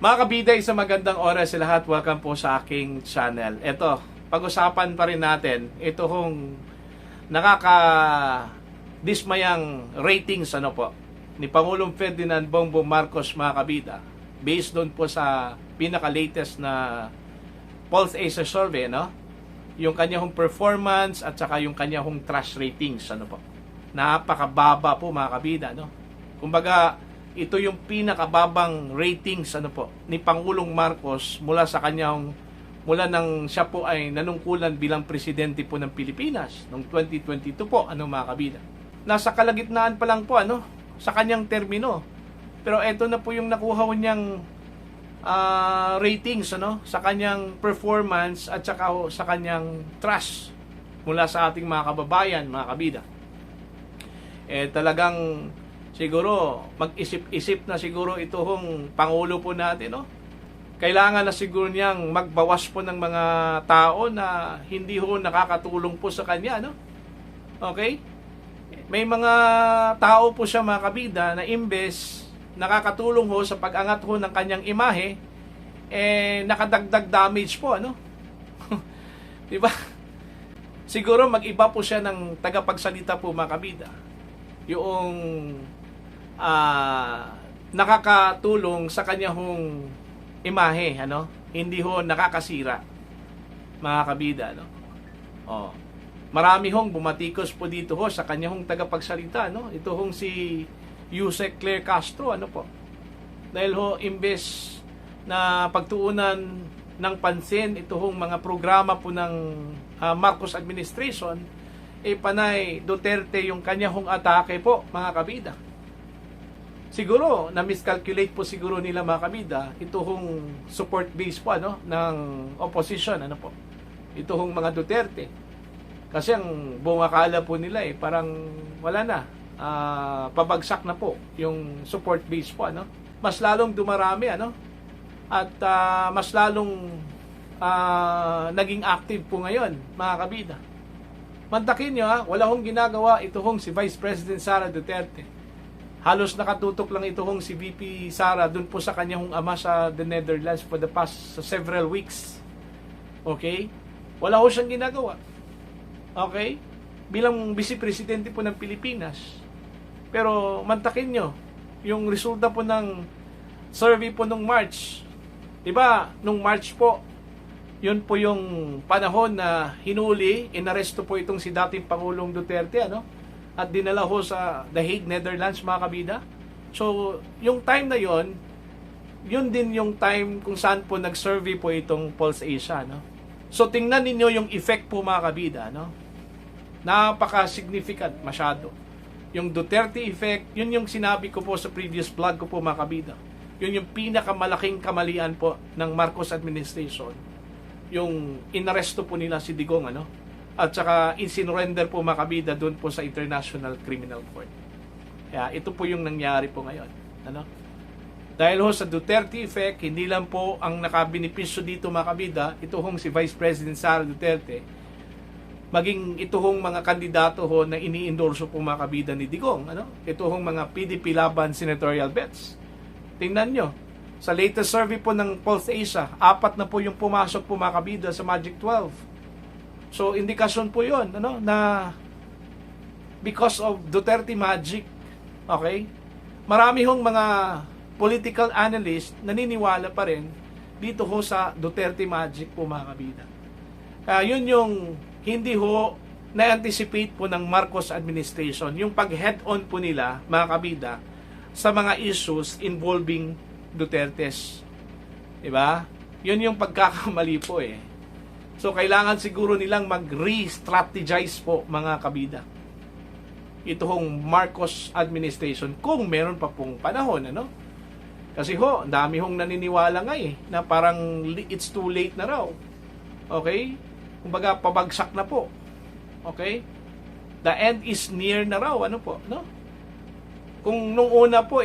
Mga kabida, isang magandang oras sa lahat. Welcome po sa aking channel. Ito, pag-usapan pa rin natin ito hong nakaka-dismayang ratings ni Pangulong Ferdinand Bongbong Marcos, mga kabida. Based doon po sa pinaka-latest na Pulse Asia survey, yung kanyang performance at saka yung kanyang trust ratings, napakababa po, mga kabida, Kumbaga, ito yung pinakababang ratings ni Pangulong Marcos mula nang siya po ay nanungkulan bilang presidente po ng Pilipinas noong 2022 po, mga kabida. Nasa kalagitnaan pa lang po sa kanyang termino. Pero ito na po yung nakuha niyang ratings sa kanyang performance at saka sa kanyang trust mula sa ating mga kababayan, mga kabida. Talagang siguro mag-isip-isip na siguro ito hong Pangulo po natin, Kailangan na siguro niyang magbawas po ng mga tao na hindi ho nakakatulong po sa kanya, Okay? May mga tao po siya, mga kabida, na imbes nakakatulong ho sa pag-angat ho ng kanyang imahe, nakadagdag damage po, Di ba? Siguro mag-iba po siya ng tagapagsalita po, mga kabida. Yung nakakatulong sa kanyang imahe, hindi ho nakakasira, mga kabida, marami hong bumatikos po dito ho sa kanyang tagapagsalita, ito hong si Yusek Claire Castro, dahil ho imbes na pagtuunan ng pansin ito hong mga programa po ng Marcos administration, panay Duterte yung kanyang atake po, mga kabida. Siguro, na-miscalculate po siguro nila, mga kabida, ito hong support base po, ng opposition, ito hong mga Duterte. Kasi ang buong akala po nila, parang wala na, pabagsak na po yung support base po, Mas lalong dumarami, at mas lalong naging active po ngayon, mga kabida. Mantakin nyo, wala hong ginagawa ito hong si Vice President Sara Duterte. Halos nakatutok lang ito hong si VP Sara dun po sa kanyang ama sa the Netherlands for the past several weeks. Okay? Wala ho siyang ginagawa. Okay? Bilang Vice Presidente po ng Pilipinas. Pero mantakin nyo, yung resulta po ng survey po nung March. Diba? Nung March po, yun po yung panahon na hinuli, inaresto po itong si dating Pangulong Duterte, at dinala ho sa The Hague, Netherlands, mga kabida. So, yung time na yun din yung time kung saan po nag-survey po itong Pulse Asia, So, tingnan ninyo yung effect po, mga kabida, Napaka-significant masyado. Yung Duterte effect, yun yung sinabi ko po sa previous vlog ko po, mga kabida. Yun yung pinakamalaking kamalian po ng Marcos administration. Yung inaresto po nila si Digong, at saka insurrender po, mga kabida, doon po sa International Criminal Court. Kaya ito po yung nangyari po ngayon, Dahil ho sa Duterte effect, hindi lang po ang nakabinipisyo dito, mga kabida, ito hong si Vice President Sara Duterte, maging ito hong mga kandidato ho na ini-endorso po, mga kabida, ni Digong, Ito hong mga PDP Laban senatorial bets. Tingnan nyo, sa latest survey po ng Pulse Asia, 4 na po yung pumasok po, mga kabida, sa Magic 12. So, indikasyon po yun, na because of Duterte magic, okay? Marami hong mga political analyst naniniwala pa rin dito ho sa Duterte magic po, mga kabida. Yun yung hindi ho na-anticipate po ng Marcos administration, yung pag-head-on po nila, mga kabida, sa mga issues involving Dutertes. Diba? Yun yung pagkakamali po So, kailangan siguro nilang mag-re-strategize po, mga kabida. Ito hong Marcos administration, kung meron pa pong panahon, Kasi ho, dami hong naniniwala nga na parang it's too late na raw. Okay? Kumbaga, pabagsak na po. Okay? The end is near na raw, Kung nung una po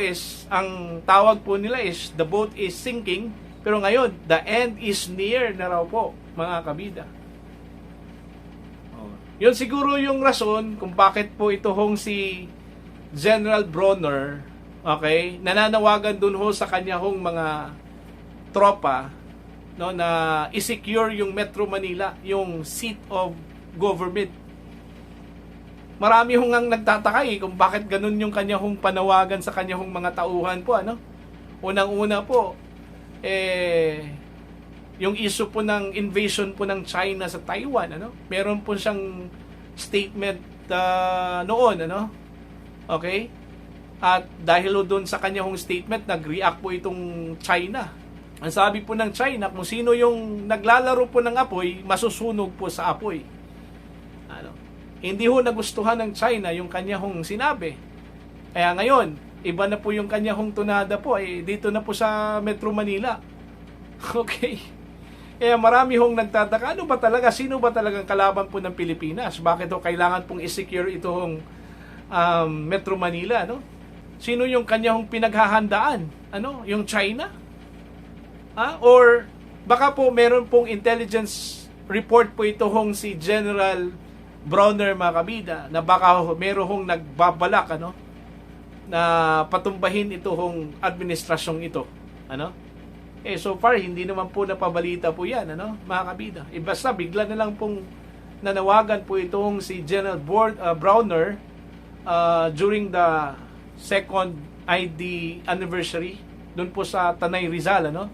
ang tawag po nila the boat is sinking, pero ngayon, the end is near na raw po, mga kabida. Yun siguro yung rason kung bakit po ito hong si General Bronner, okay, nananawagan dun ho sa kanya hong mga tropa, no, na i-secure yung Metro Manila, yung seat of government. Marami hong ang nagtataka kung bakit ganun yung kanya hong panawagan sa kanya hong mga tauhan po, ano. Unang-una po, yung issue po ng invasion po ng China sa Taiwan, ano. Meron po siyang statement noon, ano. Okay? At dahil doon sa kanya hong statement, nag-react po itong China. Ang sabi po ng China, kung sino yung naglalaro po ng apoy, masusunog po sa apoy. Ano? Hindi ho nagustuhan ng China yung kanya hong sinabi. Kaya ngayon, iba na po yung kanya hong tunada po, dito na po sa Metro Manila. Okay? Kaya marami hong nagtataka, ano ba talaga, sino ba talagang kalaban po ng Pilipinas? Bakit ho kailangan pong i-secure itong Metro Manila, no? Sino yung kanyang pinaghahandaan? Ano? Yung China? Or baka po meron pong intelligence report po ito hong si General Browner, mga kabida, na baka meron hong nagbabalak, ano, na patumbahin ito hong administrasyong ito, ano. So far hindi naman po napabalita po yan, ano, mga kabida. Basta bigla na lang pong nanawagan po itong si General Browner during the second ID anniversary doon po sa Tanay Rizal, ano,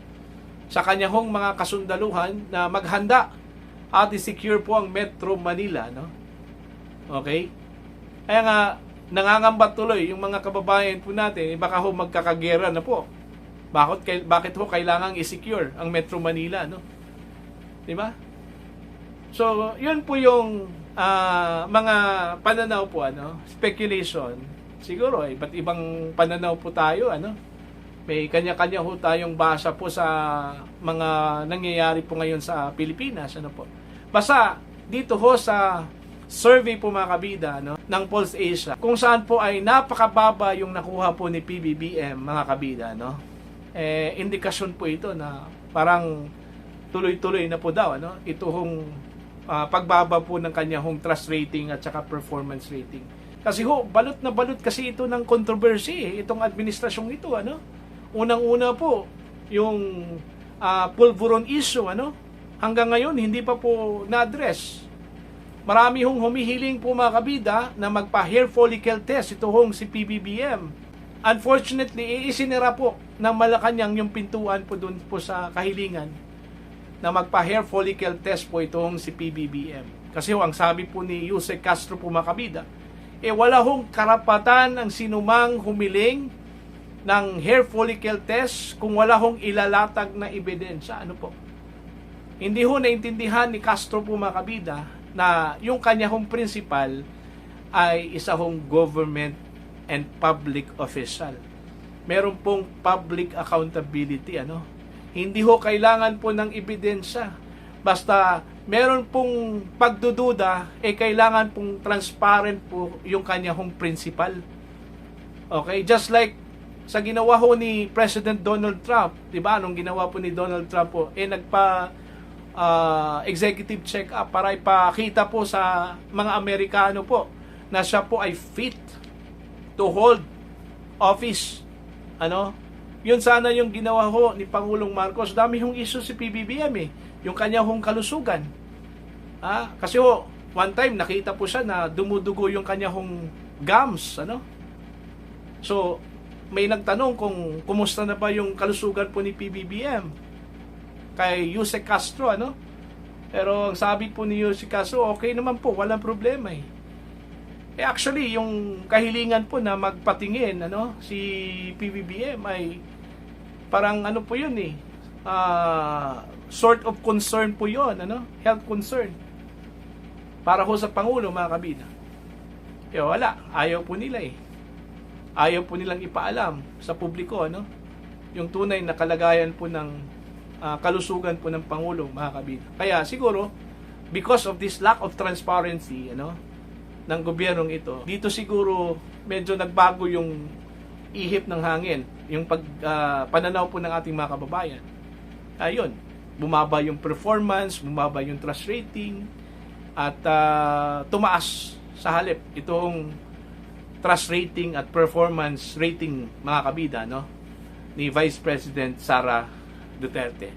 sa kanyang mga kasundaluhan na maghanda at i-secure po ang Metro Manila, no? Okay? Kaya nga nangangamba tuloy yung mga kababayan po natin, baka ho magkakagera na po. Bakit ho kailangang i-secure ang Metro Manila, no? 'Di ba? So, yun po yung mga pananaw po, ano, speculation. Siguro iba't ibang pananaw po tayo, ano. May kanya-kanya ho tayong basa po sa mga nangyayari po ngayon sa Pilipinas, ano po. Basta dito ho sa survey po, mga kabida, no, ng Pulse Asia, kung saan po ay napakababa yung nakuha po ni PBBM, mga kabida, no. Indikasyon po ito na parang tuloy-tuloy na po daw, ano, ito hong pagbaba po ng kanya hong trust rating at saka performance rating. Kasi ho, balot na balot kasi ito ng controversy, itong administrasyong ito, ano. Unang-una po, yung pulveron issue, ano, hanggang ngayon hindi pa po na-address. Marami hong humihiling po, mga kabida, na magpa-hair follicle test ito hong si PBBM. Unfortunately, isinira po ng Malacanang yung pintuan po doon po sa kahilingan na magpa-hair follicle test po itong si PBBM. Kasi ho, ang sabi po ni Yusek Castro po, mga kabida, wala hong karapatan ang sinumang humiling ng hair follicle test kung wala hong ilalatag na ebidensya. Ano po? Hindi ho naintindihan ni Castro po, mga kabida, na yung kanya hong principal ay isa hong government and public official. Meron pong public accountability, ano? Hindi ho kailangan po ng ebidensya. Basta meron pong pagdududa, kailangan pong transparent po yung kanya hong principal. Okay? Just like sa ginawa ho ni President Donald Trump, di ba? Anong ginawa po ni Donald Trump po? Executive check-up para ipakita po sa mga Amerikano po na siya po ay fit to hold office. Ano? Yun sana yung ginawa ho ni Pangulong Marcos. Dami hong issue si PBBM, yung kanya hong kalusugan. Kasi ho, one time nakita po siya na dumudugo yung kanya hong gums, ano? So, may nagtanong kung kumusta na ba yung kalusugan po ni PBBM kay Yusek Castro, ano? Pero ang sabi po ni Yusek Castro, okay naman po, walang problema actually, yung kahilingan po na magpatingin, ano, si PBBM ay parang ano po yun sort of concern po yun, ano? Health concern. Para ho sa Pangulo, mga kabida. Wala, ayaw po nila Ayaw po nilang ipaalam sa publiko, ano? Yung tunay na kalagayan po ng kalusugan po ng Pangulo, mga kabida. Kaya siguro, because of this lack of transparency, ano, ng gobyernong ito, dito siguro medyo nagbago yung ihip ng hangin, yung pananaw po ng ating mga kababayan. Ayun, bumaba yung performance, bumaba yung trust rating, at tumaas sa halip itong trust rating at performance rating, mga kabida, no, ni Vice President Sara Duterte.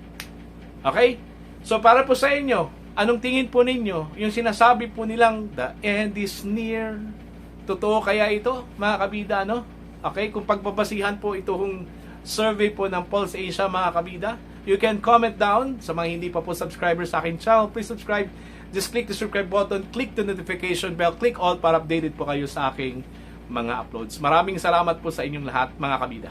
Okay? So para po sa inyo, anong tingin po ninyo? Yung sinasabi po nilang the end is near. Totoo kaya ito, mga kabida, no? Okay? Kung pagbabasihan po itong survey po ng Pulse Asia, mga kabida, you can comment down. Sa mga hindi pa po subscribers sa akin channel, please subscribe. Just click the subscribe button, click the notification bell, click all para updated po kayo sa aking mga uploads. Maraming salamat po sa inyong lahat, mga kabida.